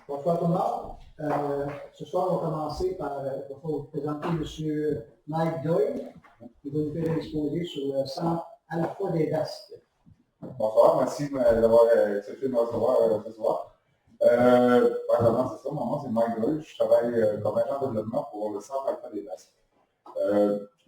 Bonsoir tout le monde. Ce soir, on va commencer par vous présenter M. Mike Doyle, qui va nous faire un exposé sur le centre Alpha des Basques. Bonsoir, merci d'avoir accepté de me recevoir ce soir. Vraiment, c'est ça, mon nom c'est Mike Doyle, je travaille comme agent de développement pour le centre Alpha des Basques.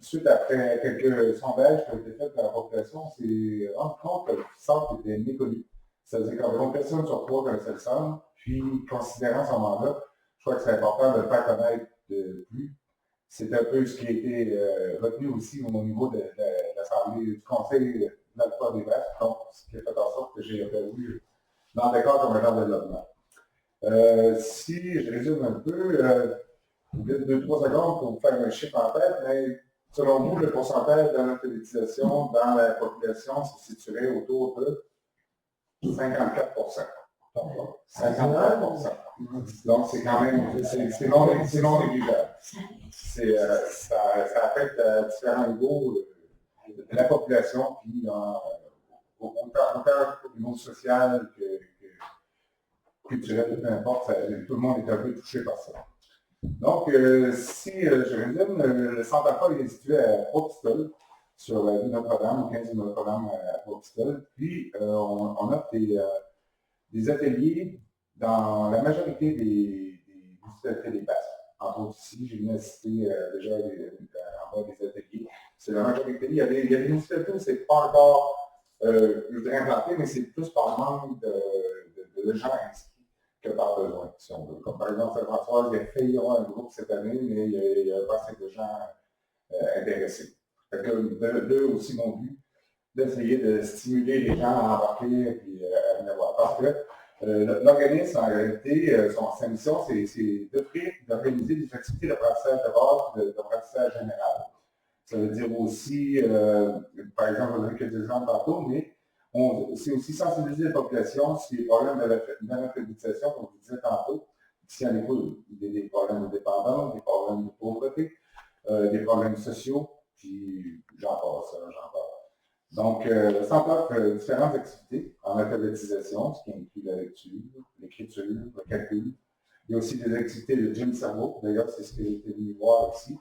Suite après quelques sondages qui ont été faits par la population, on s'est rendu compte que le centre était méconnu. C'est-à-dire qu'environ personne sur trois connaissait le centre. Puis, considérant ce moment-là, je crois que c'est important de le faire connaître de plus. C'est un peu ce qui a été retenu aussi au niveau de l'Assemblée du Conseil d'Alpha des Basques, donc ce qui a fait en sorte que j'ai revu dans le décor comme agent de développement. Si je résume un peu, vous avez 2-3 secondes pour vous faire un chiffre en tête, mais selon vous, le pourcentage d'analphabétisation dans la population se situerait autour de 54%. 54%. Donc, c'est quand même, c'est non négligeable. Ça affecte à différents niveaux de la population, puis autant au niveau social que culturel, peu importe, tout le monde est un peu touché par ça. Donc, si je résume, le centre Alpha est situé à Trois-Pistoles, sur la rue Notre-Dame, au 15 rue Notre-Dame à Trois-Pistoles. Puis, on offre des ateliers dans la majorité des municipalités des Basques. Entre autres ici, j'ai bien cité déjà en bas des ateliers. C'est la majorité. Il y a des municipalités où c'est pas encore, je voudrais implanter, mais c'est plus par manque de gens inscrits que par besoin, si on veut. Comme par exemple, Saint-François, il a failli y avoir un groupe cette année, mais il y a pas assez de gens intéressés. Fait que deux aussi mon but, d'essayer de stimuler les gens à embarquer et à venir voir. Parce que l'organisme, en réalité, sa mission, c'est d'organiser des activités d'apprentissage de base, d'apprentissage général. Ça veut dire aussi, par exemple, on a quelques exemples tantôt, mais c'est aussi sensibiliser la population sur les problèmes d'analphabétisation, comme je disais tantôt. S'il y en a des problèmes de dépendance, des problèmes de pauvreté, des problèmes sociaux, puis j'en passe. Donc, le centre offre différentes activités en alphabétisation, ce qui inclut la lecture, l'écriture, le calcul. Il y a aussi des activités de gym cerveau, d'ailleurs, c'est ce que j'ai été venu voir ici.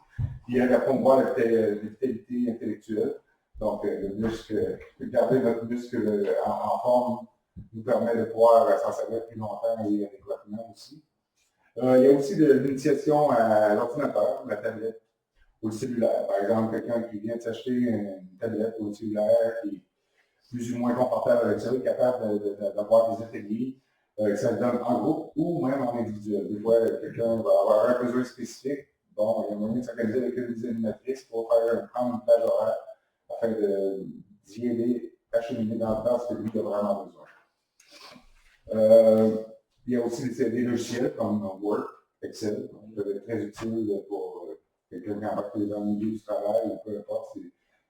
Il y a la promouvoir la vitalité intellectuelle. Donc, le muscle, garder notre muscle en forme nous permet de pouvoir s'en servir plus longtemps et adéquatement aussi. Il y a aussi de l'initiation à l'ordinateur, la tablette, ou le cellulaire. Par exemple, quelqu'un qui vient de s'acheter une tablette ou un cellulaire qui est plus ou moins confortable avec ça, est capable d'avoir des ateliers, que ça le donne en groupe ou même en individuel. Des fois, quelqu'un va avoir un besoin spécifique. Bon, il y a moyen de s'organiser avec une animatrice pour prendre une plage horaire afin d'y aider à cheminer dans ce que lui a vraiment besoin. Il y a aussi des logiciels comme Word, Excel, qui peuvent être très utiles pour quelqu'un qui embarque dans le milieu du travail ou peu importe.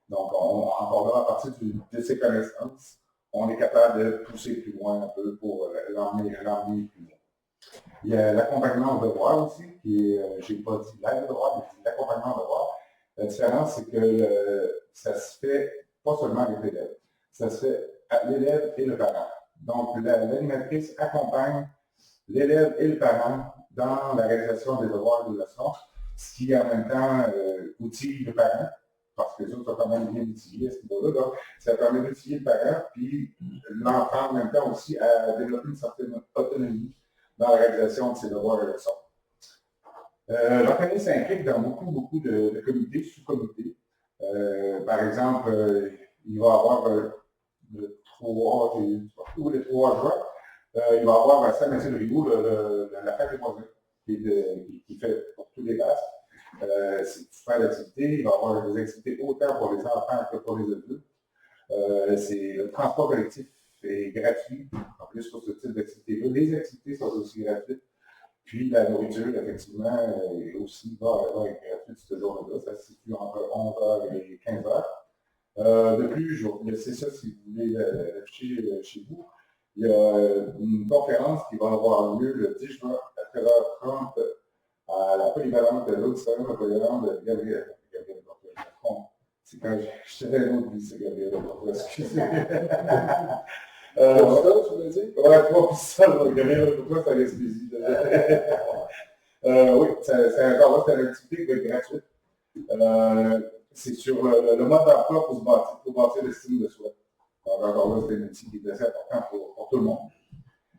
Donc, encore là, à partir de ces connaissances, on est capable de pousser plus loin un peu pour l'emmener plus loin. Il y a l'accompagnement au devoir aussi, qui est, je n'ai pas dit l'aide au devoir, mais c'est l'accompagnement au devoir. La différence, c'est que ça se fait pas seulement avec l'élève, ça se fait à l'élève et le parent. Donc, l'animatrice accompagne l'élève et le parent dans la réalisation des devoirs et des leçons, ce qui en même temps outille le parent, parce que les autres sont quand même bien outillés à ce niveau-là. Donc, ça permet d'outiller le parent, puis l'enfant en même temps aussi à développer une certaine autonomie dans la réalisation de ses devoirs et leçons. L'organisme s'implique dans beaucoup de comités, sous-comités. Par exemple, il va y avoir le 3 juin, il va y avoir à Saint-Mathieu-de-Rigaud la fête des voisins, qui fait pour tous les Basques. C'est super d'activités. Il va y avoir des activités autant pour les enfants que pour les adultes. Le transport collectif est gratuit, en plus pour ce type d'activité-là. Les activités sont aussi gratuites. Puis la nourriture, effectivement, aussi va être gratuite cette journée-là. Ça se situe entre 11h et 15h. De plus, c'est ça si vous voulez l'afficher chez vous. Il y a une conférence qui va avoir lieu le 10 juin à 13h30 à la polyvalente de l'auditorium de polyvalente de Gabriel. C'est quand je te l'ai l'autre, c'est Gabriel, excusez. Pistol, tu veux dire? Ouais, 3 pistoles, pour toi, c'est Gaspésie. Oui, c'est une activité qui va être gratuite. C'est sur le mode d'emploi pour bâtir l'estime de soi. Alors, encore là, c'est un outil qui est assez important pour tout le monde.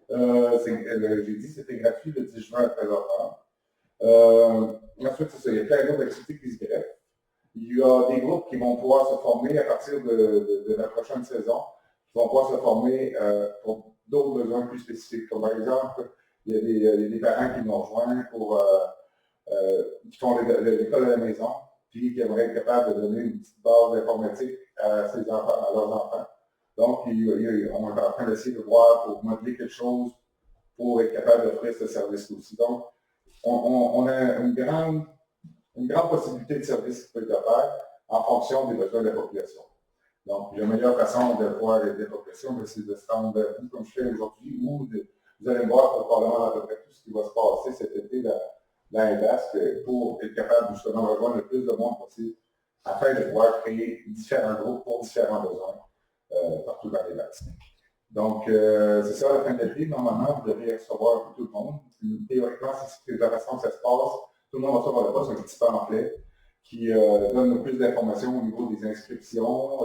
J'ai dit que c'était gratuit le 10 juin à 13h30. Ensuite, c'est ça, il y a plein d'autres activités qui se greffent. Il y a des groupes qui vont pouvoir se former à partir de la prochaine saison, qui vont pouvoir se former pour d'autres besoins plus spécifiques. Comme par exemple, il y a des parents qui nous rejoignent qui font l'école à la maison, puis qui aimeraient être capables de donner une petite base d'informatique à ses enfants, à leurs enfants. Donc, on est en train d'essayer de voir pour modeler quelque chose pour être capable d'offrir ce service aussi. Donc, on a une grande possibilité de service qui peut être offert en fonction des besoins de la population. Donc, la meilleure façon de voir les populations, c'est de se rendre vers vous, comme je fais aujourd'hui, ou vous allez voir probablement à peu près tout ce qui va se passer cet été dans les basques pour être capable justement de rejoindre le plus de monde possible afin de pouvoir créer différents groupes pour différents besoins partout dans les basques. Donc, c'est ça, à la fin de l'été, normalement, vous devriez recevoir tout le monde. Théoriquement, c'est la façon que ça se passe. Tout le monde va recevoir le poste un petit pamphlet qui donne plus d'informations au niveau des inscriptions,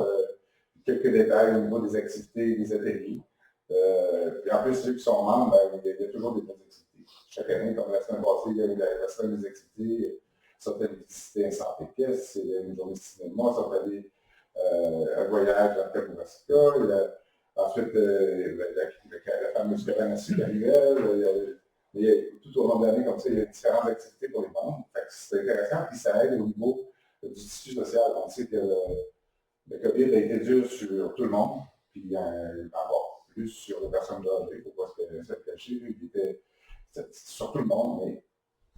quelques détails au niveau des activités, des ateliers. Puis en plus, ceux qui sont membres, il y a toujours des bonnes activités. Chaque année, comme la semaine passée, il y a eu la semaine des activités, certaines visiter un centre équestre, c'est une journée de cinéma, ça peut aller un voyage dans le Kamouraska, ensuite la fameuse cabane à sucre à Nivelles, tout au long de l'année, comme ça, il y a différentes activités pour les membres. C'est intéressant, puis ça aide au niveau du tissu social. On sait que le COVID a été dur sur tout le monde, puis encore plus sur les personnes âgées, il ne faut pas se cacher, il était sur tout le monde, mais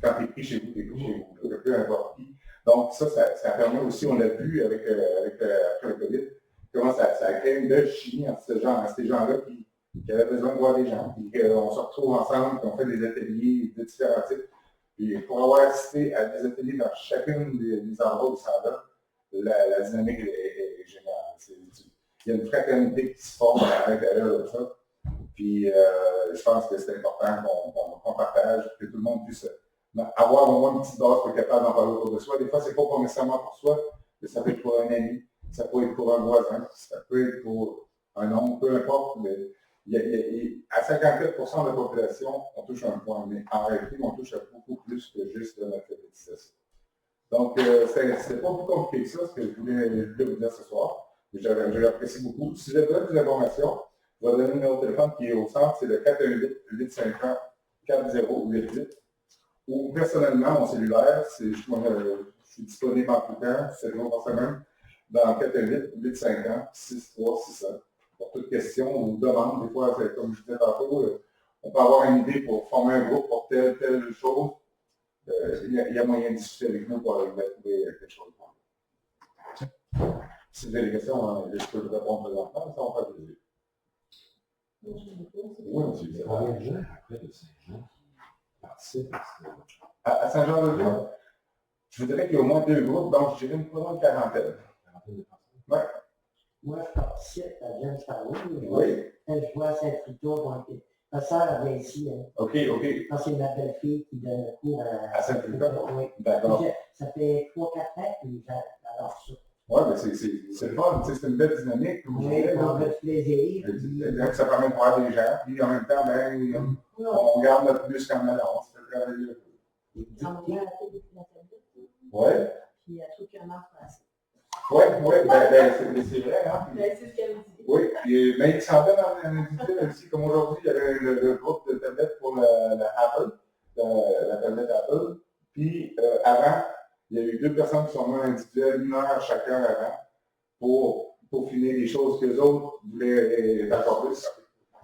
quand tu es pris chez vous, tu es pris chez vous, peu importe qui. Donc ça permet aussi, on l'a vu après le COVID, comment ça a créé une belle chimie entre ces gens-là qui avaient besoin de voir des gens, puis qu'on se retrouve ensemble, qu'on fait des ateliers de différents types. Puis pour avoir assisté à des ateliers dans chacun des endroits où ça va, la dynamique est géniale. Il y a une fraternité qui se forme à l'intérieur de ça. Puis je pense que c'est important qu'on partage, que tout le monde puisse avoir au moins une petite base pour être capable d'en parler autour de soi. Des fois, c'est pas nécessairement pour soi, mais ça peut être pour un ami, ça peut être pour un voisin, ça peut être pour un oncle, peu importe. Mais à 54% de la population, on touche un point, mais en réalité, on touche à beaucoup plus que juste l'alphabétisation. Donc, c'est pas plus compliqué que ça, ce que je voulais vous dire ce soir. Mais j'apprécie beaucoup. Si vous avez besoin plus d'informations, je vais donner un numéro de téléphone qui est au centre, c'est le 418-850-4088. Ou personnellement, mon cellulaire, je suis disponible en tout temps, 7 jours par semaine, dans 418-850-6367. Pour toute question ou demande, des fois, comme je disais tantôt, on peut avoir une idée pour former un groupe pour telle chose. Il y a moyen de discuter avec nous pour trouver quelque chose. Si vous avez des questions, je peux vous répondre présentement, ça va faire plaisir. Oui, monsieur. Combien de gens après de Saint-Jean qui participent à Saint-Jean-de-Dieu, je vous dirais qu'il y a au moins 2 groupes, donc je dirais une quarantaine. Ouais. Moi, je participe à James Town. Oui. Je vois à Saint-Friton, ma soeur vient ici. Hein. OK. Quand c'est ma belle-fille qui donne le cours à Saint-Friton. Oui. D'accord. Ça fait 3-4 ans que j'adore ça. Oui, mais c'est le fun, c'est une belle dynamique. Oui, on a du plaisir. Ça permet de voir des gens, puis en même temps, on garde notre bus comme là, on se fait travailler. On vient à la télé depuis la tablette. Oui. Puis il y a tout qu'un an français. Oui, c'est vrai, hein? C'est ce qu'elle me dit. Oui, mais il s'en donne un individuel aussi, comme aujourd'hui, il y avait le groupe de tablettes pour la Apple, la tablette Apple. Puis avant, il y a eu 2 personnes qui sont venues individuelles, 1 heure chacun avant, pour finir les choses que les autres voulaient encore plus.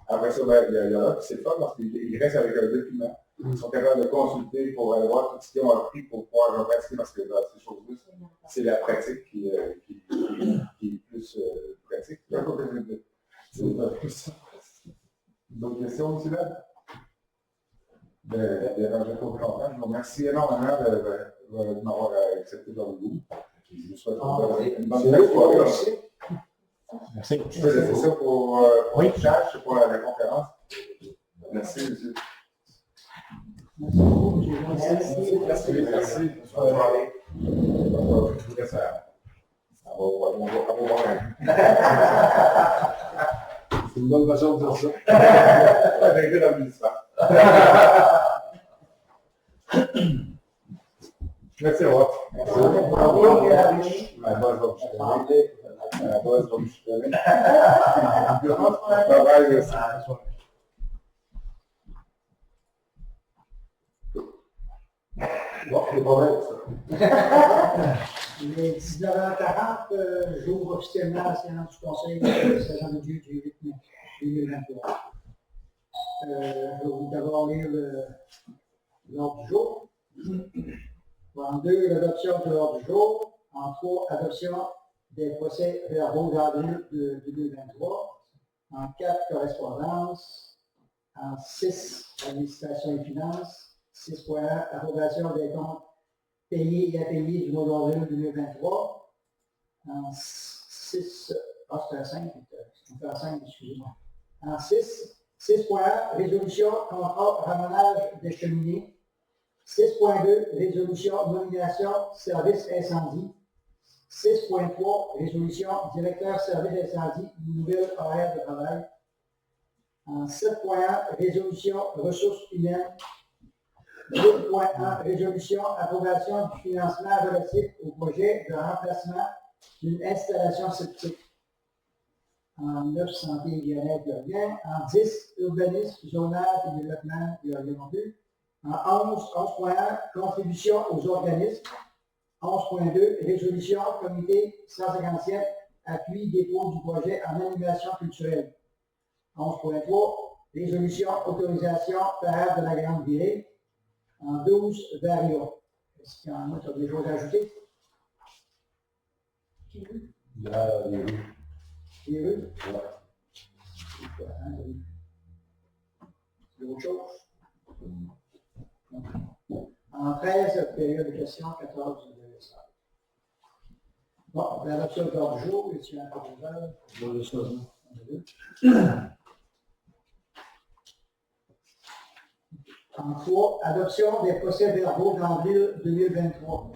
Après ça, il y a là, c'est le fun parce qu'ils restent avec un document. Ils sont capables de consulter pour aller voir tout ce qu'ils ont appris pour pouvoir pratiquer, parce que dans ces choses-là, c'est la pratique qui est plus pratique. C'est ça. D'autres questions aussi là? Je vous remercie énormément de m'avoir accepté dans le goût. Je vous souhaite une bonne soirée. Merci. Je peux laisser ça pour Oui. le chat, pour la conférence. Merci, monsieur. Merci beaucoup, M. Jean. Merci. Bonne journée. Je vous laisse à vos C'est une bonne façon de dire ça. Avec la ministre. Merci, au revoir. La base va me chicaner. La base va me chicaner. Bye bye, merci. Bon, c'est pas vrai, ça. Il est 19h40, j'ouvre officiellement la séance du Conseil de Saint-Jean de Dieu du 8 mai 2023. Je vais vous d'abord lire l'ordre du jour. En 2, l'adoption de l'ordre du jour. En 3, adoption des procès-verbaux d'avril de 2023. En 4, correspondance. En 6, administration et finances. 6.1, approbation des comptes payés et impayés du mois d'avril 2023. En 6, c'est un 5, on fait un 5, excusez-moi. En 6, 6.1, résolution contrat ramenage des cheminées. 6.2, résolution nomination service incendie. 6.3, résolution directeur service incendie, nouvelle horaire de travail. En 7.1, résolution ressources humaines. 8.1, résolution approbation du financement relatif au projet de remplacement d'une installation septique. En 9, santé et bien-être, il n'y a rien. En 10, urbanisme, zonage et développement, il n'y a rien non plus. En 11, 11.1, contribution aux organismes. 11.2, résolution comité 157, appui dépôt du projet en animation culturelle. 11.3, résolution autorisation parade de la grande virée. En 12, variant. Est-ce qu'il y en a qui ont des choses à ajouter? Là, les rues. Les rues? Ouais. C'est autre chose? En 13, période de questions, 14, de ça. Bon, l'adoption de l'ordre du jour, est-ce qu'il y a un proposal? Bon, juste là. En 3, adoption des procès-verbaux d'avril 2023.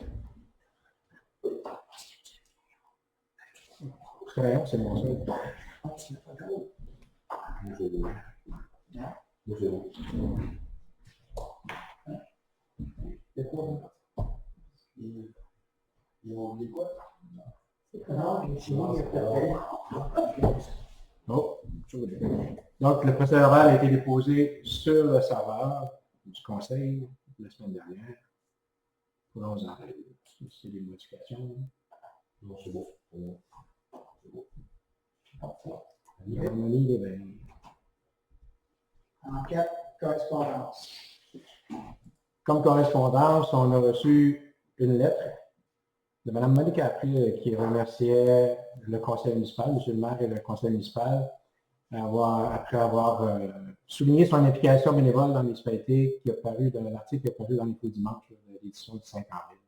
Crayon, c'est mon seul. Ah, c'est pas grave. Moi, j'ai deux. Moi, j'ai deux. C'est quoi? Ils ont oublié quoi? Non, sinon, il y a peut-être. Oh, je vous dis. Donc, le procès-verbal a été déposé sur le serveur du Conseil la semaine dernière. Pour nous en c'est des modifications. Non, c'est beau. C'est beau. L'harmonie des bains. En 4, correspondance. Comme correspondance, on a reçu une lettre de Mme Monique April qui remerciait le conseil municipal, M. le maire et le conseil municipal, après avoir souligné son implication bénévole dans la municipalité qui a paru dans l'article qui a paru dans l'Info Dimanche de l'édition du 5 avril.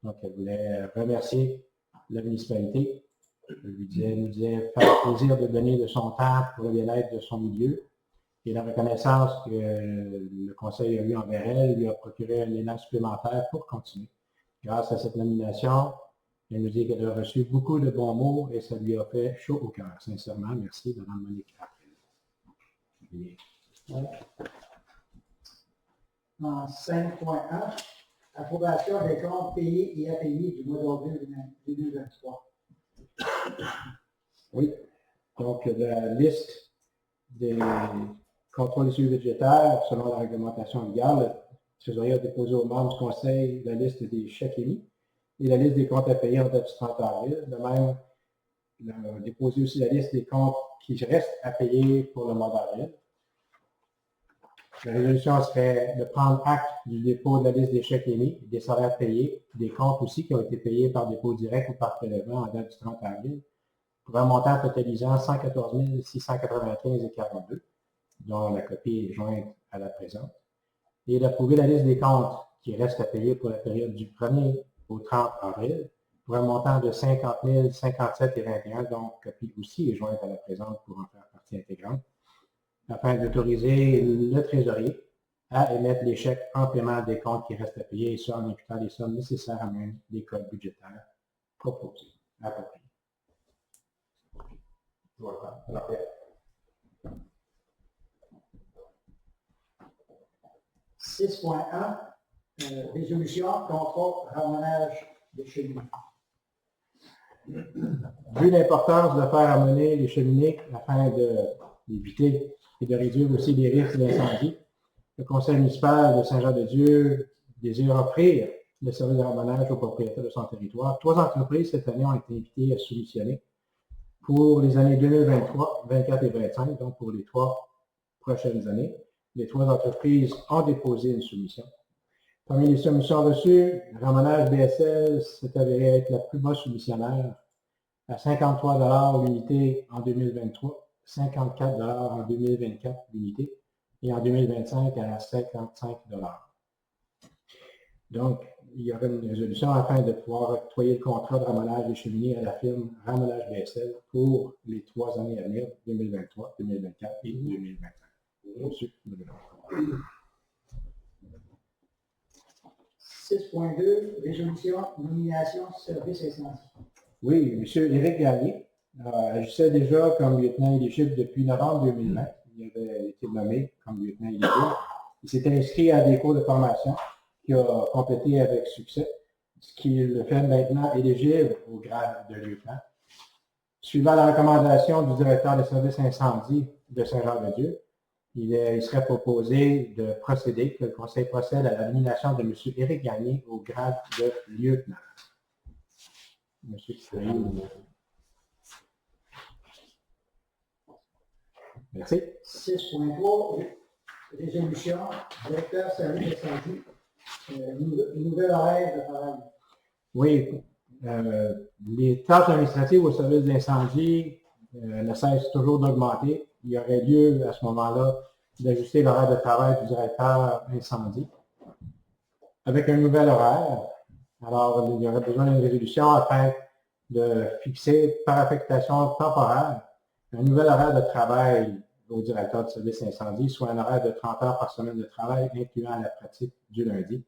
Donc, elle voulait remercier la municipalité. Elle nous disait faire plaisir de donner de son temps pour le bien-être de son milieu. Et la reconnaissance que le conseil a eu envers elle lui a procuré un élan supplémentaire pour continuer. Grâce à cette nomination, elle nous dit qu'elle a reçu beaucoup de bons mots et ça lui a fait chaud au cœur. Sincèrement, merci, Mme Monique April. En 5.1, approbation des comptes payés et impayés du mois d'avril 2023. Oui, donc la liste des contrôles et suivi budgétaires, selon la réglementation légale, le trésorier a déposé aux membres du conseil la liste des chèques émis et la liste des comptes à payer en date du 30 avril. De même, il a déposé aussi la liste des comptes qui restent à payer pour le mois d'avril. La résolution serait de prendre acte du dépôt de la liste des chèques émis, des salaires payés, des comptes aussi qui ont été payés par dépôt direct ou par prélèvement en date du 30 avril, pour un montant totalisant 114 695,42, dont la copie est jointe à la présente, et d'approuver la liste des comptes qui restent à payer pour la période du 1er au 30 avril, pour un montant de 50 057,21 $. Donc, copie aussi est jointe à la présente pour en faire partie intégrante, afin d'autoriser le trésorier à émettre les chèques en paiement des comptes qui restent à payer, et ce en imputant les sommes nécessaires à même des codes budgétaires proposés, appropriés. Voilà. Alors, 6.1, résolution contre ramenage de cheminées. Vu l'importance de faire amener les cheminées afin d'éviter et de réduire aussi les risques d'incendie, le conseil municipal de Saint-Jean-de-Dieu désire offrir le service de ramenage aux propriétaires de son territoire. 3 entreprises cette année ont été invitées à soumissionner pour les années 2023, 2024 et 2025, donc pour les 3 prochaines années. Les 3 entreprises ont déposé une soumission. Parmi les soumissions reçues, le ramenage BSL s'est avéré être la plus basse soumissionnaire à 53 $ l'unité en 2023, 54 $ en 2024 l'unité et en 2025 à 55 $. Donc, il y aura une résolution afin de pouvoir octroyer le contrat de ramenage des cheminées à la firme Ramenage BSL pour les 3 années à venir, 2023, 2024 et 2025. Ensuite, 6.2, résolution, nomination, service incendie. Oui, M. Éric Gagné agissait déjà comme lieutenant éligible depuis novembre 2020. Il avait été nommé comme lieutenant éligible. Il s'était inscrit à des cours de formation qu'il a complété avec succès, ce qui le fait maintenant éligible au grade de lieutenant. Suivant la recommandation du directeur des services incendie de Saint-Jean-de-Dieu, il serait proposé de procéder, que le conseil procède à la nomination de M. Éric Gagné au grade de lieutenant. Monsieur Thierry. Merci. 6.3, résolution, directeur service incendie, nouvel horaire de travail. Oui, les tâches administratives au service d'incendie ne cessent toujours d'augmenter. Il y aurait lieu à ce moment-là d'ajuster l'horaire de travail du directeur incendie avec un nouvel horaire. Alors, il y aurait besoin d'une résolution afin de fixer par affectation temporaire un nouvel horaire de travail au directeur de service incendie, soit un horaire de 30 heures par semaine de travail, incluant la pratique du lundi.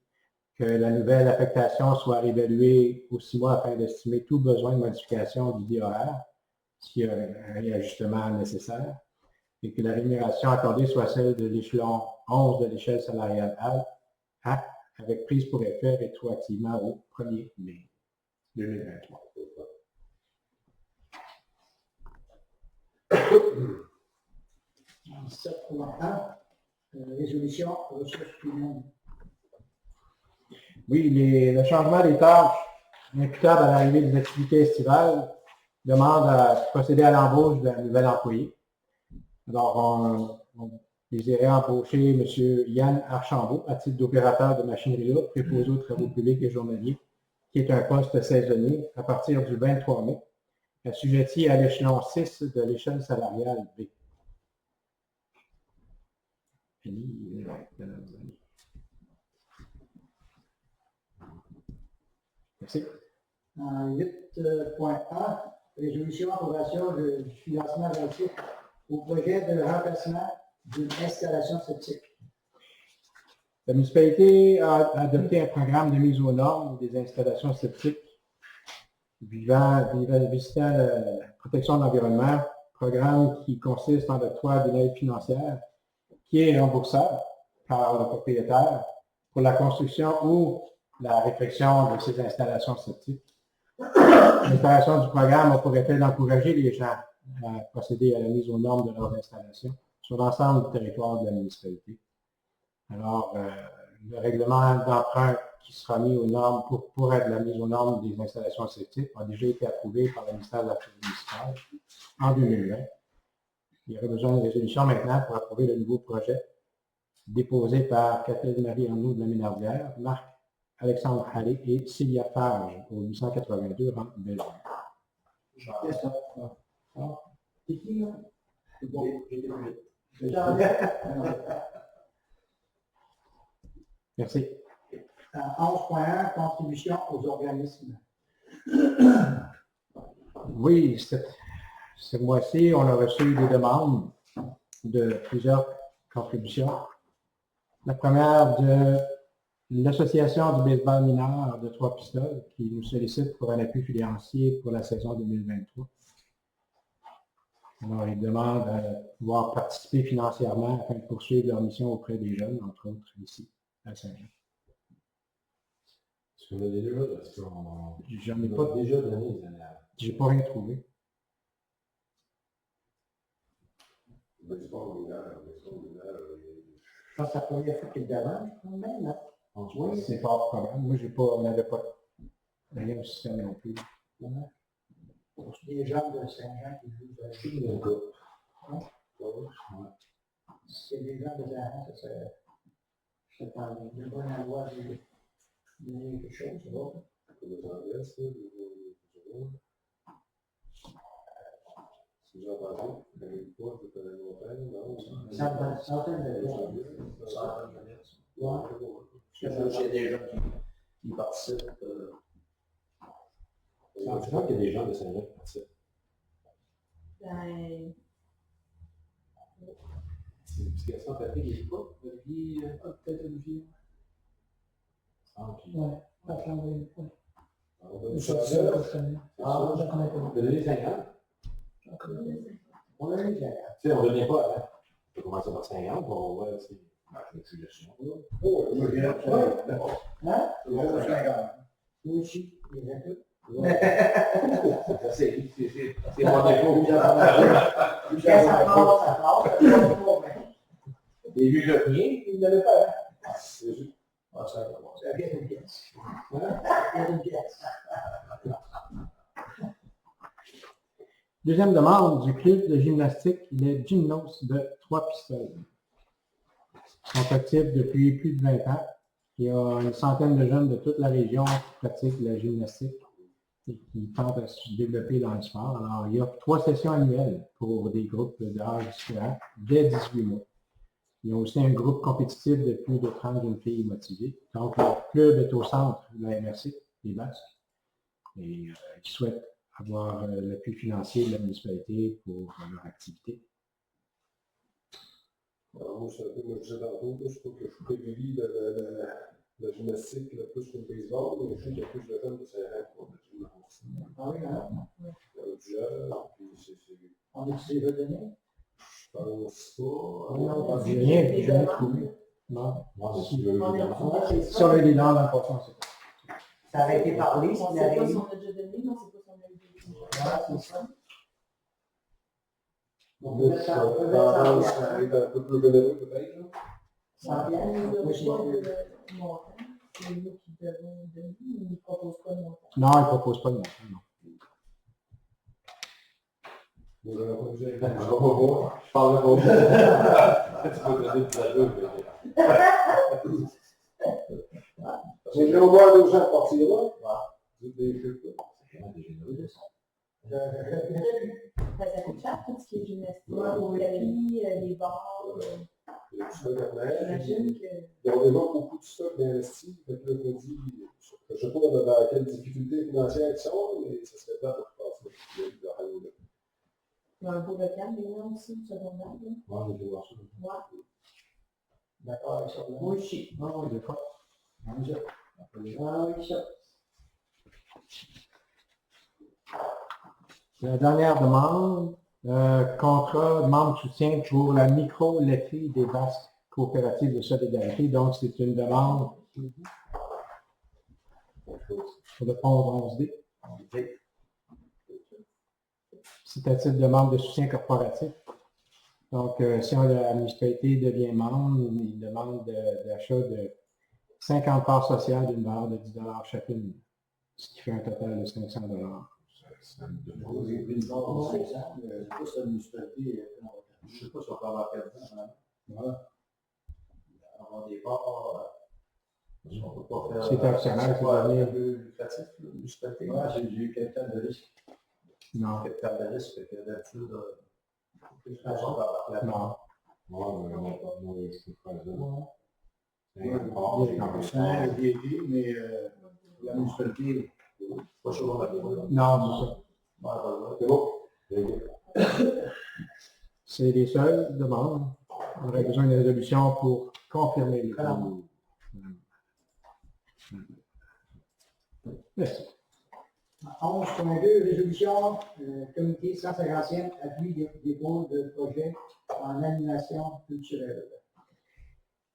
Que la nouvelle affectation soit réévaluée aux 6 mois afin d'estimer tout besoin de modification du dit horaire, s'il y a un réajustement nécessaire, et que la rémunération accordée soit celle de l'échelon 11 de l'échelle salariale A, avec prise pour effet rétroactivement au 1er mai 2023. En 7.1, résolution, ressources humaines. Oui, le changement des tâches imputables à l'arrivée des activités estivales demande à procéder à l'embauche d'un nouvel employé. Alors, on désirait embaucher M. Yann Archambault à titre d'opérateur de machinerie lourde, préposé aux travaux publics et journaliers, qui est un poste saisonnier à partir du 23 mai, assujetti à l'échelon 6 de l'échelle salariale B. Merci. En 8.1, résolution approbation du financement relatif au projet de remplacement d'une installation septique. La municipalité a adopté un programme de mise aux normes des installations septiques visant la protection de l'environnement, programme qui consiste en l'octroi d'une aide financière qui est remboursable par le propriétaire pour la construction ou la réfection de ces installations septiques. L'installation du programme a pour effet d'encourager les gens à procéder à la mise aux normes de leurs installations sur l'ensemble du territoire de la municipalité. Alors, le règlement d'emprunt qui sera mis aux normes pour être la mise aux normes des installations septiques a déjà été approuvé par le ministère de l'Affaires municipale en 2020. Il y aurait besoin d'une résolution maintenant pour approuver le nouveau projet déposé par Catherine Marie Arnaud de la Ménardière, Marc-Alexandre Hallé et Célia Farge au 882 rue Bellevue. C'est qui, là? C'est bon. Merci. 11.1, contribution aux organismes. Oui, ce mois-ci, on a reçu des demandes de plusieurs contributions. La première de l'Association du baseball mineur de Trois-Pistoles qui nous sollicite pour un appui financier pour la saison 2023. Alors, ils demandent à pouvoir participer financièrement afin de poursuivre leur mission auprès des jeunes, entre autres ici, à Saint-Jean. Est-ce qu'on a déjà, est-ce qu'on J'en ai on pas, a déjà donné les années avant? j'ai pas rien trouvé. Baseball mineur. Je pense que c'est la première fois qu'il demande, quand même, là. Oui, c'est fort probable. Moi, on n'avait pas rien au système non plus. Les gens de Saint-Jean qui jouent de c'est des gens de Saint-Jean, ça serait, je sais pas, de bonne endroit de quelque chose, c'est bon. Si j'ai entendu, il y avait une fois, c'était la montagne, non? Centaine de gens. J'ai des gens qui participent. Je crois qu'il y a des gens de Saint-Jean qui participent. Ben, C'est une question papier, il n'y a pas Olivier, peut-être Olivier. Ah, puis. Ouais, pas l'envoyer. On donne C'est ça. ça, je connais. Ah, je connais pas. On peut donner 50. On a eu Tu sais, on ne donnait pas avant. On peut commencer par 50 pour voir si. Je suis dessus. Hein? Moi aussi, il y en a deux. C'est mon défaut. Quand ça passe, Et lui, le mien, il ne l'avait pas. c'est juste. Ah, ça va. Ça vient d'une pièce. Ça vient d'une pièce. Deuxième demande du club de gymnastique, les Gymnos de Trois-Pistoles. Ils sont actifs depuis plus de 20 ans. Il y a une centaine de jeunes de toute la région qui pratiquent la gymnastique et qui tentent à se développer dans le sport. Alors, il y a 3 sessions annuelles pour des groupes d'âge différents dès 18 mois. Ils ont aussi un groupe compétitif de plus de 30 jeunes filles motivées. Donc, le club est au centre de la MRC, les Basques, et qui souhaitent avoir l'appui financier de la municipalité pour leur activité. Alors, moi, je disais tantôt, je trouve que je privilégie la gymnastique plus que le baseball, mais je sais qu'il y a plus de jeunes de Saint-Jean pour la gymnastique. Ah oui, hein? Il y a du jeune, puis On est-tu déjà donné? je pense pas. Non, J'ai rien trouvé. Non. Moi, je suis le Si on a des dents dans le poisson, c'est pas. Ça aurait été parlé, on s'il ne sait avait pas eu. si on a déjà donné, mais on ne sait pas si on a eu déjà. Ouais, c'est ça. On Moi, peut je mettre ça, on peut pense mettre ça. que ça va être un peu plus généreux, peut-être. Là. Ça On vient, nous a moi, je pas l'ai vu. de montant. C'est nous qui devons donner, mais ils ne proposent pas de montant. Non, ils ne proposent pas de montant, non. Vous n'avez pas besoin de je vais pas voir. Je parlerai pas. Tu peux donner de la gueule, mais. J'ai au moins 2 gens à partir là. Des trucs là. C'est vraiment des généreux, ça. Ça coûte cher, tout ce qui est gymnastique, au tapis, les bars. Il y a du stock à faire. J'imagine que. Il y a vraiment beaucoup de stock d'investis. Fait que là, je me dis, je ne sais pas dans quelle difficulté financière ils sont, mais ça serait pas pour passer. Il y a un beau local, mais là aussi, du secondaire. Là. Moi, j'ai été voir ça. Ouais. D'accord avec ça. Oui, si. Non, des fois. Ah oui, ça. La dernière demande, contrat de membre de soutien pour la micro-laiterie des Basques coopératives de solidarité. Donc, c'est une demande pour le fonds 11D. C'est à titre de membre de soutien corporatif. Donc, si la municipalité devient membre, il demande d'achat de 50 parts sociales d'une valeur de 10 $ chacune, ce qui fait un total de 500 $. J'ai pris une part de 5 ans, je ne sais pas si la municipalité, je ne sais pas si on peut avoir perdu voilà. Avoir des parts, on ne peut pas faire. C'est actionnaire, c'est pas donné. un peu lucratif, la municipalité. Ouais, j'ai eu capital de risque. Non, Capital de risque, fait que d'habitude, plus qu'on s'en va par là. non. Moi, je peux faire ça. Ouais, j'ai aidé, mais la municipalité, Pas sur la commune. Non, c'est ça. C'est bon? Très bien. C'est les seules demandes. On aurait besoin d'une résolution pour confirmer le plan. Merci. 11.2, résolution, comité 150e, appui des dépôts de projets en animation culturelle.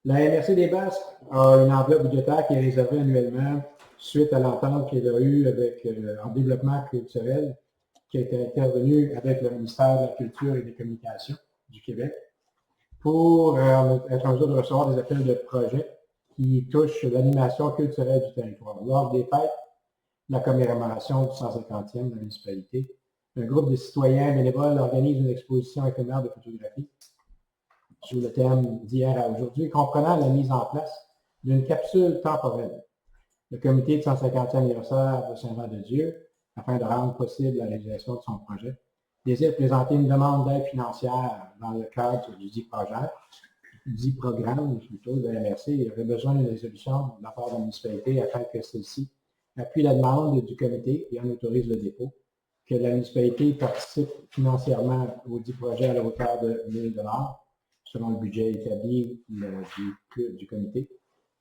La MRC des Basques a une enveloppe budgétaire qui est réservée annuellement suite à l'entente qu'elle a eue avec en développement culturel qui a été intervenue avec le ministère de la Culture et des Communications du Québec pour être en mesure de recevoir des appels de projets qui touchent l'animation culturelle du territoire. Lors des fêtes, la commémoration du 150e de la municipalité, un groupe de citoyens bénévoles organise une exposition éphémère de photographie sous le thème d'hier à aujourd'hui, comprenant la mise en place d'une capsule temporelle. Le comité de 150e anniversaire de Saint-Jean-de-Dieu, afin de rendre possible la réalisation de son projet, désire présenter une demande d'aide financière dans le cadre du dit programme plutôt de la MRC. Il y aurait besoin d'une résolution de la part de la municipalité afin que celle-ci appuie la demande du comité et en autorise le dépôt, que la municipalité participe financièrement au dit projet à la hauteur de 1 000 $ selon le budget établi du comité,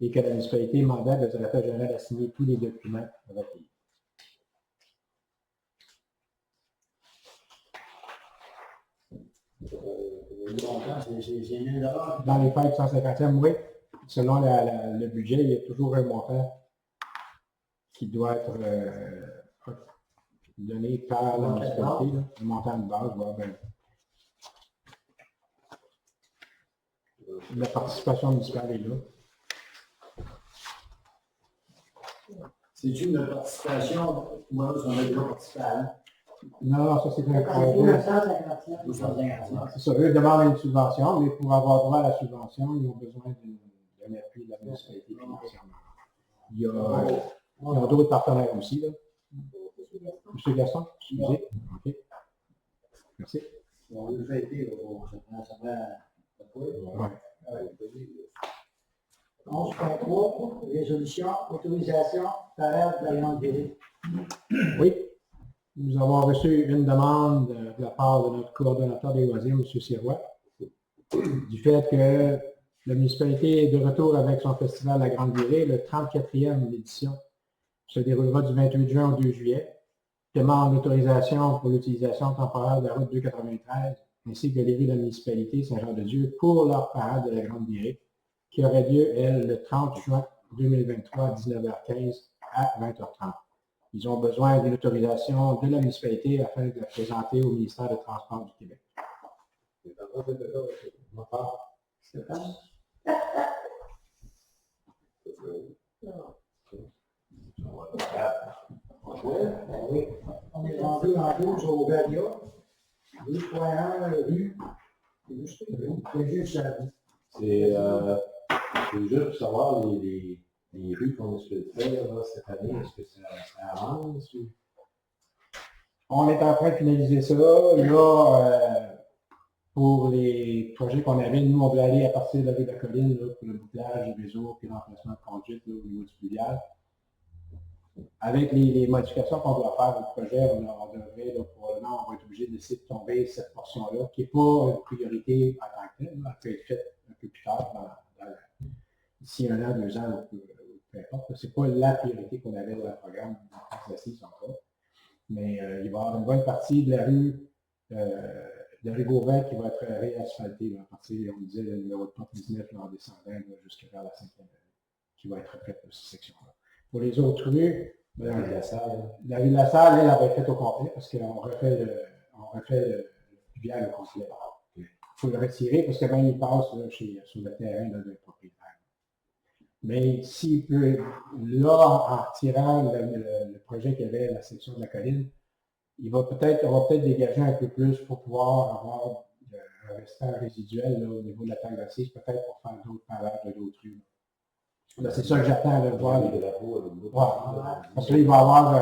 et que la municipalité mandate le directeur général à signer tous les documents recueillis. Le montant, c'est 1 000 $. Dans les fêtes 150e, oui, selon le budget, il y a toujours un montant qui doit être donné par la municipalité, là, le montant de base. Ouais, ben, la participation municipale est là. C'est-tu une participation ou alors on a déjà participé avant? Non, ça c'est un C'est projet. 251. 250. C'est ça, eux demandent une subvention, mais pour avoir droit à la subvention, ils ont besoin d'un appui de la municipalité financièrement. Ils ont d'autres partenaires aussi, là. Monsieur Gaston, excusez. OK. Merci. On veut le fêter, ça prend. Ouais. 11.3, résolution, autorisation, parade de la grande durée. Oui, nous avons reçu une demande de la part de notre coordonnateur des loisirs, M. Sirois, du fait que la municipalité est de retour avec son festival La Grande Virée, le 34e édition, se déroulera du 28 juin au 2 juillet. Demande d'autorisation pour l'utilisation temporaire de la route 293 ainsi que les rues de la municipalité Saint-Jean-de-Dieu pour leur parade de La Grande Virée, qui aurait lieu, elle, le 30 juin 2023 à 19h15 à 20h30. Ils ont besoin d'une autorisation de la municipalité afin de la présenter au ministère des Transports du Québec. C'est en train de faire avec ma part. Stéphane? Oui. On est rendu en 12 au Galia, 2.1 rue. C'est juste ça. C'est juste pour savoir les rues qu'on essaie de faire là, cette année, est-ce que ça avance ou... On est en train de finaliser ça. Là, pour les projets qu'on avait, nous, on veut aller à partir de la rue de la Colline là, pour le bouclage du réseau et l'emplacement de conduite là, au niveau du fluvial. Avec les modifications qu'on doit faire au projet, on devrait, là, probablement, on va être obligé d'essayer de tomber cette portion-là, qui n'est pas une priorité en tant que telle. Elle peut être faite un peu plus tard, d'ici 1 an, 2 ans, peu importe. Ce n'est pas la priorité qu'on avait dans le programme d'assises encore. Mais il va y avoir une bonne partie de la rue Gauvin qui va être réasphaltée là, à partir, on disait, le numéro de porte 19 là, en descendant jusqu'à vers la 5e qui va être faite pour cette section-là. Pour les autres rues, la rue de la Salle, elle va être faite au complet parce qu'on refait le fluvial au complet. Il faut le retirer parce que même il passe là, sur le terrain là, d'un propriétaire. Mais s'il peut, là, en retirant le projet qu'il y avait à la section de la colline, on va peut-être dégager un peu plus pour pouvoir avoir un restant résiduel là, au niveau de la taille d'assises, peut-être pour faire d'autres parades de d'autres rues. Là, c'est ça que j'attends de voir. Parce que là, il va avoir,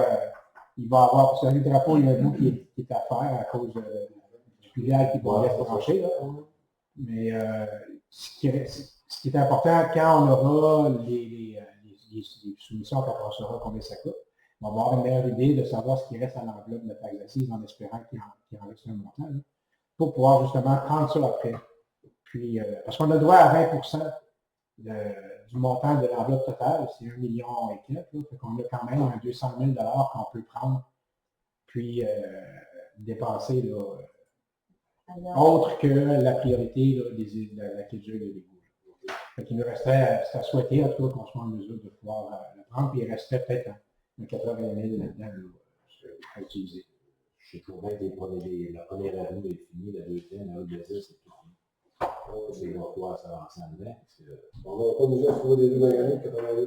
parce que le drapeau, il y a un bout qui est à faire à cause du fluvial qui va être branché. Là. Mais ce qui est important, quand on aura les soumissions, quand on saura combien ça coûte, On va avoir une meilleure idée de savoir ce qui reste à l'enveloppe de la taxe d'assises en espérant qu'il en reste un montant, là, pour pouvoir justement prendre ça après. Puis, parce qu'on a droit à 20% du montant de l'enveloppe totale, c'est 1 million et quelques, là, fait qu'on a quand même un 200 000 qu'on peut prendre, puis dépenser, là, autre que la priorité là, de la culture des égouts. Il nous restait à souhaiter, en tout cas, qu'on soit en mesure de pouvoir le prendre, puis il restait peut-être un 80 000 là-dedans à utiliser. Je sais toujours bien que la première avenue est finie, la deuxième, la deuxième, c'est tout fini. C'est là quoi ça va en dedans. On va pas déjà trouver des 2 magasins de 80 000.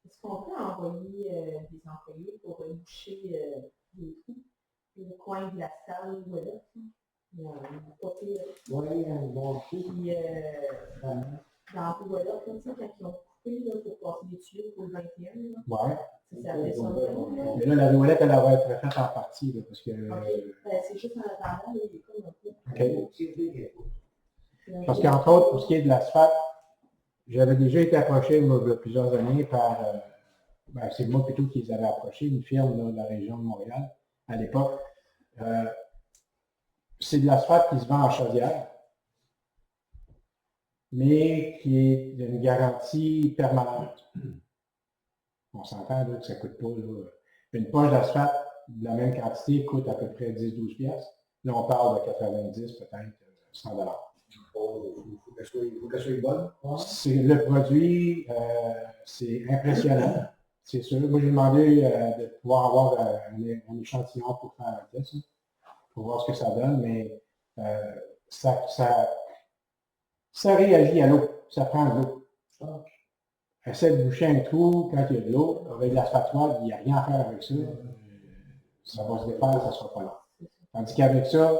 Est-ce qu'on peut envoyer des employés pour boucher les trous, le coin de la salle ou là? Oui, un bon coup. Puis, dans le toilette, comme ça, quand ils ont coupé là, pour passer des tuyaux pour le 21, là, Ouais. ça fait ça. Là. Mais là, la violette, elle va être faite en partie, là, parce que... Ben, c'est juste en attendant, là, il est comme un peu. Parce qu'entre autres, pour ce qui est de l'asphalte, j'avais déjà été approché, moi, il y a plusieurs années, par... c'est moi plutôt qui les avais approchés, une firme là, de la région de Montréal, à l'époque. C'est de l'asphalte qui se vend en chaudière, mais qui est d'une garantie permanente. On s'entend là, que ça ne coûte pas. Là. Une poche d'asphalte de la même quantité coûte à peu près 10-12 piastres. Là, on parle de 90, peut-être 100 $. Il faut qu'elle soit bonne. C'est le produit, c'est impressionnant, c'est sûr. Moi, j'ai demandé de pouvoir avoir un échantillon pour faire un test, hein, pour voir ce que ça donne, mais ça réagit à l'eau, ça prend de l'eau. Essaie de boucher un trou quand il y a de l'eau, avec de l'asphaltoire, il n'y a rien à faire avec ça. Ça va se défaire, ça ne sera pas là. Tandis qu'avec ça,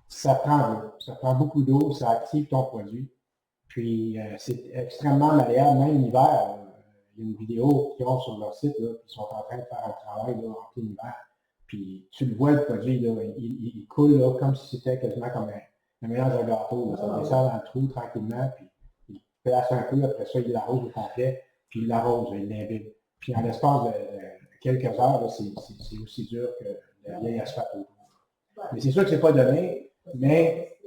ça prend de l'eau. Ça prend beaucoup d'eau, ça active ton produit. Puis c'est extrêmement malléable, même l'hiver. Il y a une vidéo qu'ils ont sur leur site, là, ils sont en train de faire un travail là, en plein hiver. Puis tu le vois, le produit, là, il coule là, comme si c'était quasiment comme un mélange de gâteau. Là. Ça descend dans le trou tranquillement, puis il place un peu, après ça, il l'arrose au complet, puis il l'arrose, il l'imbibe. Puis en l'espace de quelques heures, là, c'est aussi dur que la vieille asphalte autour. Mais c'est sûr que c'est pas donné, mais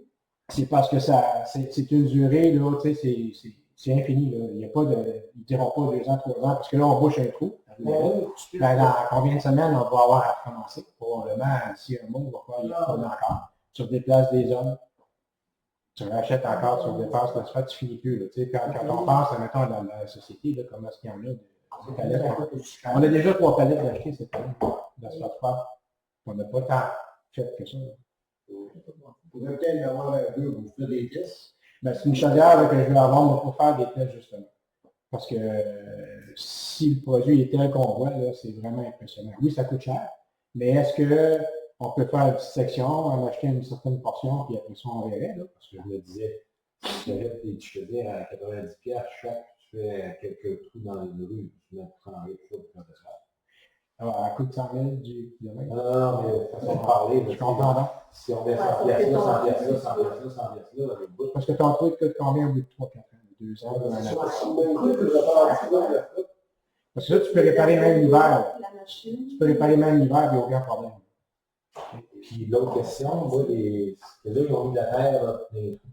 c'est parce que c'est une durée, là, tu sais, c'est infini. Là. Il y a pas de. Ils ne diront pas 2 ans, 3 ans, parce que là, on bouche un trou. Dans combien de semaines on va avoir à recommencer? Probablement, d'ici un mois, on va pouvoir y retourner encore. Tu redéplaces des hommes, tu rachètes encore, tu redépasses l'asphalte, tu finis plus. Là. Tu sais, quand on pense, mettons, dans la société, là, comment est-ce qu'il y en a de palettes? On a déjà 3 palettes d'acheter cette année d'asphalte froide. On n'a pas tant fait que ça. Vous pouvez peut-être avoir un peu, vous faites des tests. Ben, c'est une chaudière là, que je vais avoir pour faire des tests, justement. Parce que si le produit est tel qu'on voit, là, c'est vraiment impressionnant. Oui, ça coûte cher, mais est-ce qu'on peut faire une petite section, en acheter une certaine portion, puis après ça, on verrait, là? Parce que je me disais, si tu achètes tes chaudières à 90 piastres chaque, tu fais quelques trous dans une rue, tu mets 30 litres pour faire de ça. Alors, à coût de 100 000 du kilomètre. Non, mais façon de parler, Je comprends donc. si on met 100 piastres là, 100 piastres là, 100 piastres là, 100 piastres là, avec le bout. Parce que ton truc coûte combien au bout de 3-4 ans, 2 ans, 1 an? Parce que là, tu peux réparer même l'hiver. Tu peux réparer même l'hiver, il n'y a aucun problème. Puis l'autre question, moi, là, ils ont mis de la terre là,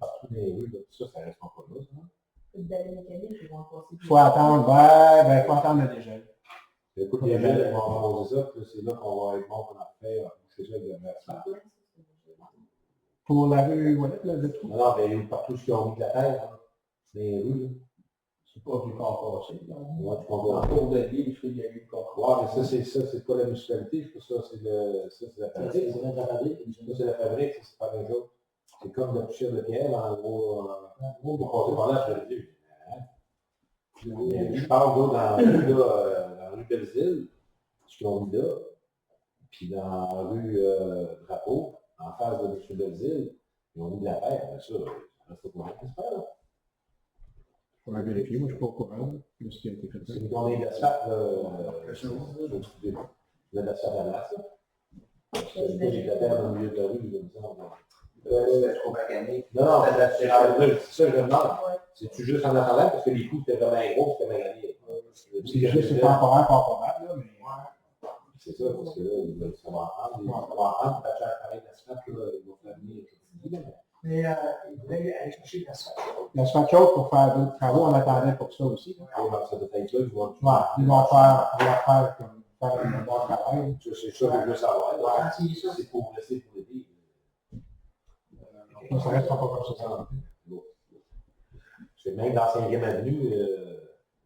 partout dans les rues, là, tout ça, ça reste pas là, ça. Il faut attendre, il faut attendre le dégel. Écoute, les gens, ils vont arroser ça, puis c'est là qu'on va être bon pour en faire, boucher ça avec de la Pour la rue Ouellette, là, le trou. Non, mais partout ce qu'ils ont mis de la terre, hein, dans les rues, là. C'est pas du corps passé. Moi, tu comprends. Autour de l'île, il y a eu le corps. Ouais, mais c'est pas la municipalité, ça, c'est la fabrique. Ça, c'est la fabrique, c'est pas la même chose. C'est comme la poussière de pierre, en gros, pour passer par là, je l'ai vu. Je parle là, dans la rue Belleville, ce qu'ils ont mis là, puis dans la rue Drapeau, en face de M. Belleville, ils ont mis de la terre, bien sûr, ça reste pas pour rien, j'espère. On va vérifier, moi je ne suis pas au courant de ce qui a été fait. C'est une journée d'asphalte, de l'asphalte à glace, là. J'ai de la terre dans le milieu de la rue, il me semble. C'était trop magané. Non, c'est ça que je me demande. C'est-tu juste en attendant, parce que les coups étaient vraiment gros, c'était magané. C'est juste temporaire, pas probable, là, mais c'est ça, parce que là, ça va apprendre, pas cher pareil d'asphalte, là, ils vont faire venir. Mais il voulait aller chercher de l'asphalte. L'asphalte chaude pour faire d'autres travaux, on attendait pour ça aussi. Là. Ça doit être là, je vois. Ouais, ils vont faire comme faire un bon travail. C'est ça que je veux savoir. là. Ah, c'est ça. C'est pour rester pour l'été. Ça restera pas comme ça. C'est même dans la 5e avenue,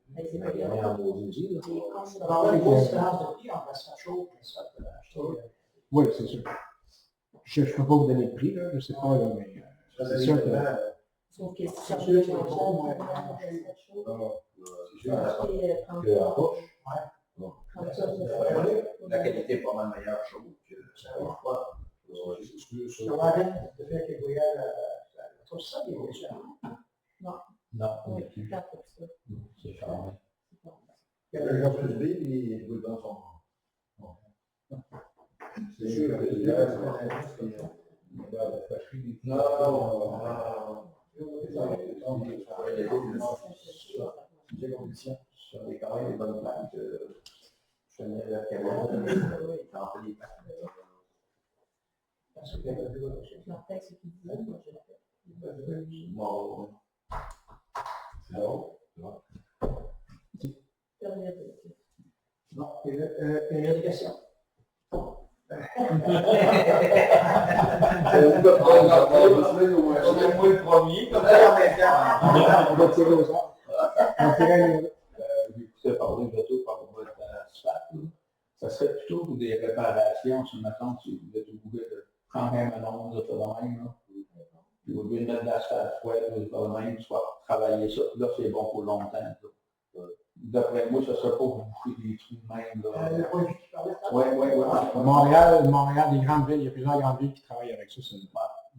Mais c'est il y pas bien. en a en Maudit, là. Il va y avoir une grosse différence de prix entre l'asphalte chaude et l'asphalte chaude. Oui, c'est sûr. Je ne peux pas vous donner le prix, là, je ne sais pas, là, mais c'est sûr que... Sauf que si ça C'est veut sûr dire que que c'est bon, ouais. C'est sûr, que à poche. La qualité est pas mal meilleure chaude que ça va froid. Sur la reine, le fait qu'il voyait tout ça, il voyait ça. Non, on Oui, n'est plus. quatre pour ça. C'est fermé. Le gars plus vide, il roule dans son. C'est sûr que les gars, Sur les quand même des bonnes plantes. Je tenais la caméra, en fait des plantes. Parce que Je leur fais ce qu'ils disent, moi je le fais. bon, non. Non, il y a des questions. moi le premier, comme ça en même temps. On va tirer au sort. On va tirer un numéro. J'écoutais parler de tout par votre asphalte. Ça serait plutôt des réparations, si maintenant tu vous êtes obligé de prendre un annonce de faire de même. Là. Puis au lieu de mettre de l'asphalte fouette, de faire de même, tu vas travailler ça. Là, c'est bon pour longtemps. Là. D'après moi, ça ne serait pas pour boucher des trous de même. Le produit qui parlait. À Montréal, des grandes villes, il y a plusieurs grandes villes qui travaillent avec ça.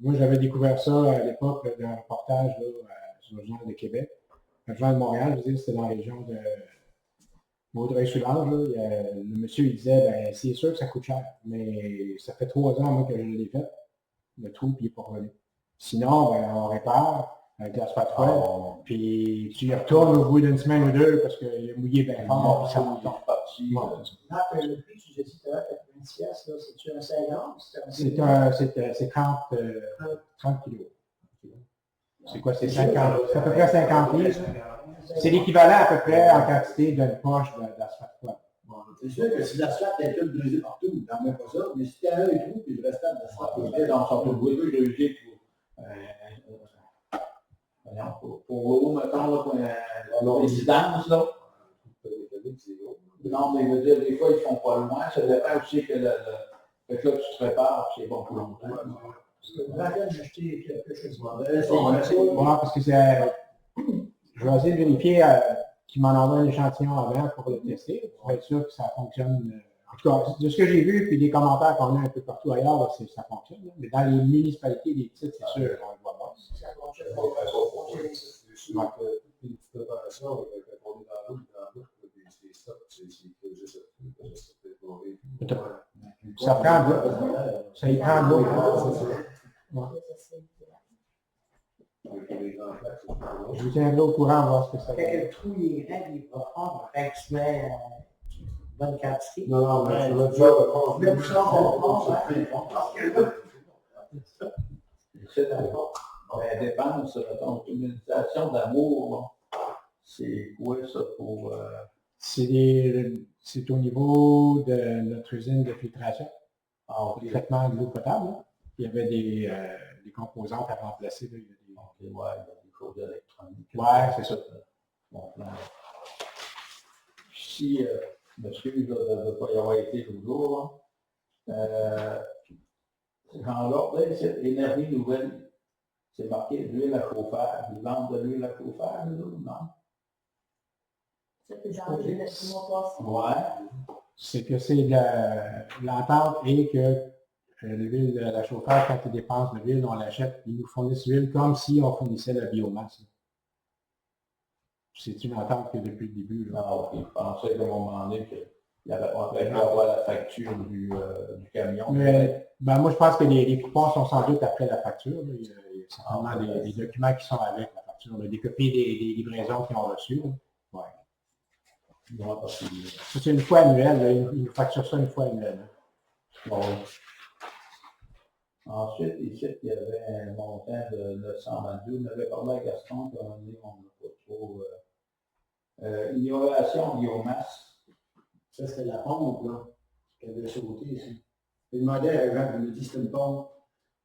Moi, j'avais découvert ça à l'époque d'un reportage là, sur le journal de Québec. Le journal de Montréal, je veux dire, c'était dans la région de Vaudreuil-sur-Large. Le monsieur, il disait, ben, c'est sûr que ça coûte cher, mais ça fait 3 ans, moi, que je l'ai fait. Le trou, puis il n'est pas revenu. Sinon, ben, on répare avec l'asphalte fouette, puis tu y retournes au bout d'une semaine ou deux parce qu'il est mouillé bien fort, puis ça retombe. Là, le prix, tu disais tout à l'heure, 90 piastres, c'est-tu un 50? C'est 30 kilos. C'est quoi, c'est 50? C'est à peu près 50 livres. C'est l'équivalent à peu près en quantité d'une poche d'asphalte fouette. C'est sûr que si l'asphalte est tout brisé partout, t'en mets pas ça, mais si t'as un trou, puis le restant de l'asphalte, dans son tout brisé, brisé pour l'eau, mettons, pour résidence, là. Non, mais je veux dire, des fois, ils font pas loin. Ça dépend aussi que là, tu te prépares, c'est bon pour longtemps. Parce que la peine d'acheter quelque chose. Voilà, parce que c'est... Je vais essayer de vérifier qu'il m'en envoie un échantillon avant pour le tester, pour être sûr que ça fonctionne. En tout cas, de ce que j'ai vu, puis des commentaires qu'on a un peu partout ailleurs, là, ça fonctionne. Là. Mais dans les municipalités, les petites, c'est sûr qu'on le voit pas. C'est sûr que toutes les petites opérations, quand on est dans la route, des stops, c'est que juste ça prend de l'eau. Ça y prend de l'eau. Je vous tiendrai au courant, voir ce que ça Quand va. le trou est grand, il est profond, fait que tu mets une bonne quantité. Non, mais tu vas déjà le prendre. Le bouchon comprend, ouais. C'est d'accord. Ben, dépense, ton utilisation d'amour, c'est quoi ça pour... C'est au niveau de notre usine de filtration, le traitement de l'eau potable. Là. Il y avait des composantes à remplacer. Là. Il y a des choses électroniques. Ouais, c'est ça. Bon, si, je m'excuse de ne pas y avoir été toujours, dans l'ordre, c'est énergie nouvelle. C'est marqué l'huile à chauffage. Ils vendent de l'huile à chauffage, non? Ça, c'est dans le mois passé. Ouais. C'est que c'est l'entente et que l'huile de la chauffage, quand ils dépensent de l'huile, on l'achète, ils nous fournissent l'huile comme si on fournissait la biomasse. C'est une entente que depuis le début. Là. Ah, ok. Je pensais qu'à un moment donné, qu'il y avait pas la facture du camion. Mais, moi, je pense que les coupons sont sans doute après la facture. Là. Il y a certainement des documents qui sont avec la facture. Là. Des copies des livraisons qu'ils ont reçues. Ouais. Ils vont partir. Ça, c'est une fois annuelle, là. Ils nous facturent ça une fois annuelle. Bon. Ensuite, ici, il y avait un montant de 922. On avait parlé à Gaston, puis on n'a pas trop. Innovation biomasse. Ça, c'était la pompe, là, qui avait sauté ici. J'ai demandé à un gars qui me dit que c'était une pompe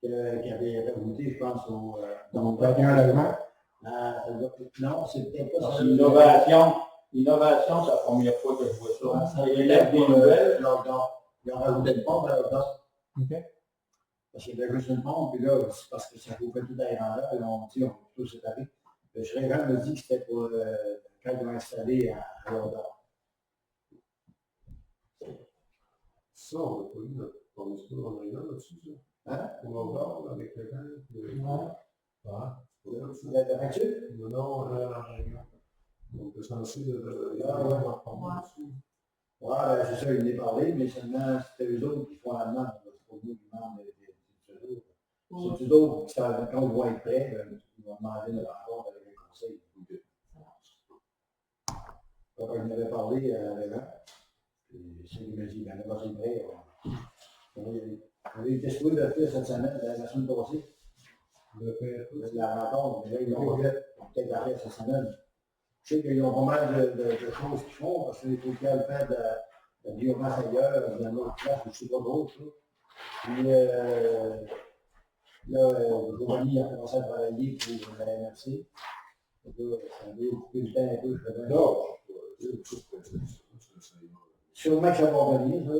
qui avait rebooté, je pense, Dans le 21 logement. Non, c'est peut-être pas ça. Innovation, c'est la première fois que je vois ça. Il y a des nouvelles. Ils ont rajouté une pompe à leur place. OK. Parce qu'il y avait juste une pompe, puis là, c'est parce que ça coupait tout derrière là, et on dit, on peut tout séparer. Le Schreiber me dit que c'était pour quand ils vont installer à Londres. Ça, on n'a pas eu notre fournisseur, on a eu là-dessus, ça. Hein? On va voir avec le gars. La facture? Non, on peut censé Ouais, ben, c'est ça, il m'en est parlé, mais seulement c'était eux autres qui font la demande. C'est pas nous qui demandent des autres. C'est eux autres qui savent quand on va être prêts, ils vont demander le rapport avec le conseil. Quand je m'avais parlé à l'avant, c'est lui qui m'a dit, ben là, c'est prêt. On avait été supposé de faire cette semaine, la semaine passée. La rencontre, mais là, ils l'ont fait, peut-être la faire cette semaine. Je sais qu'ils ont pas mal de choses qu'ils font, parce qu'il faut qu'ils aillent faire de la biomasse ailleurs, dans une autre place, je ne sais pas trop. Puis là, Giovanni a commencé à travailler pour la MRC. Là, ça avait occupé le temps un peu, je faisais. Non, sûrement que ça va revenir, ça.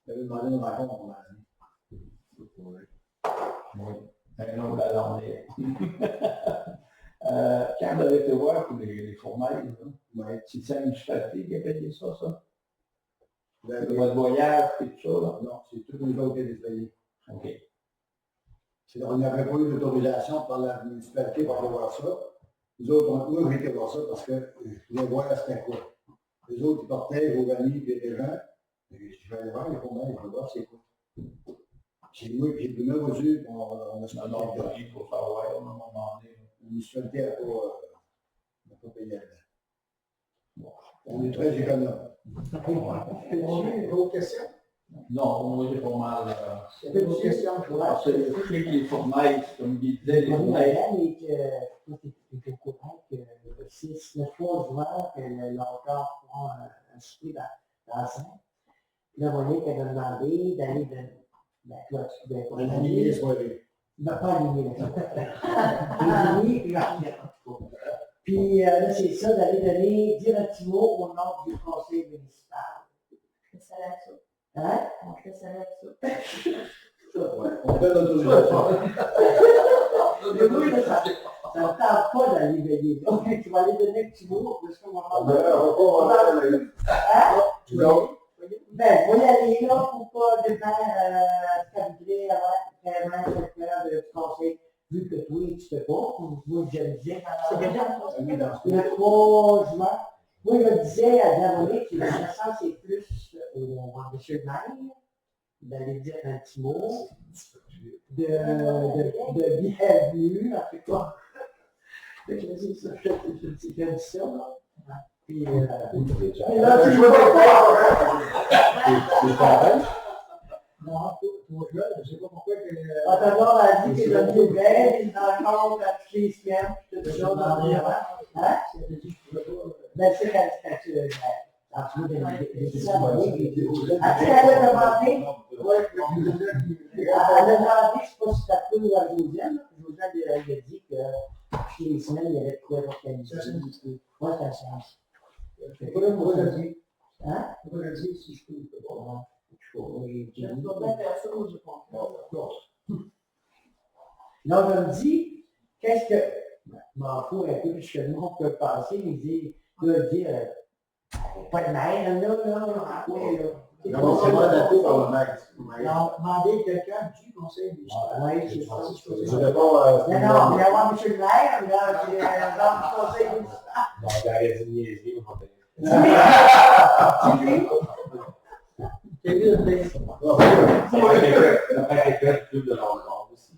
J'avais demandé une rencontre pour m'amener. Oui. Un autre à l'année. Quand vous avez été voir pour les fourmailles, c'est la municipalité qui a payé ça? Votre voyage et tout ça, là? Non, c'est tout le niveau qui est payé. OK. On n'avait pas eu d'autorisation par la municipalité pour aller voir ça. Les autres, moi, j'ai été voir ça parce que je voulais voir c'était quoi. Les autres, ils portaient Giovanni et les gens. Je vais aller voir les fourmailles, je vais voir c'est quoi. C'est moi qui ai primé aux yeux, on a ce Non, il faut savoir, on m'a demandé. La municipalité n'a pas payé là. Bon. On est très économe. Une autre question? Non, moi j'ai pas mal. Il y avait une question? Parce que les fourmailles, comme il disait, les fourmailles. Tu es au courant que le 6-9 fois juin, que l'encore prend un souper dans la scène. Là, Monique avait demandé d'aller de. Ben, toi, tu pouvais pas. On a animé les soirées. Il n'a pas animé la soirée. Puis là, c'est ça, d'aller donner, dire un petit mot au nom du conseil municipal. Ça va être ça. Hein? On fait ça avec ça. On fait l'autorisation. Ça ne tente pas d'aller veiller. Donc, tu vas aller donner un petit mot, parce qu'on va ben, vous y aller là pour pas devenir stabiliser avant vraiment secteur du conseil, vu que toi, tu ne fais pas, vous je le disais, c'est déjà le 3 juin. Moi, je le disais à Diamonique, que ça, c'est plus au monsieur le maire, d'aller dire un petit mot de bienvenue, en tout cas. Je dis ça, je dis ça, là. Puis, là, tu veux pas. Non, là, je ne sais pas pourquoi que. Attends, elle a dit que le nouvelle, une rencontre à toutes les semaines, tout ça, dans les rangs. Hein? Ben, c'est quand tu veux. En dessous des elle a demandé, c'est pas si t'as pris à Josiane. Josiane, elle a dit que toutes les semaines, il y avait de quoi organiser. Ouais, c'est un sens. C'est pas le mot de dire. Hein? C'est pas le dire si je peux pas. Je ne dois pas faire ça où je pense. Là, je me dis, qu'est-ce que. Je m'en fous un peu, puisque le monde peut penser, il dit, pas de mère, là. Non, c'est pas adapté par le maire. Non, demander quelqu'un du conseil municipal. Oui, c'est ça. Je réponds à. Non, mais avoir monsieur le maire, là, c'est dans le conseil municipal. Donc, arrête de niaiser, on va faire. C'est bien, mais. Ça va être un club de l'encore aussi.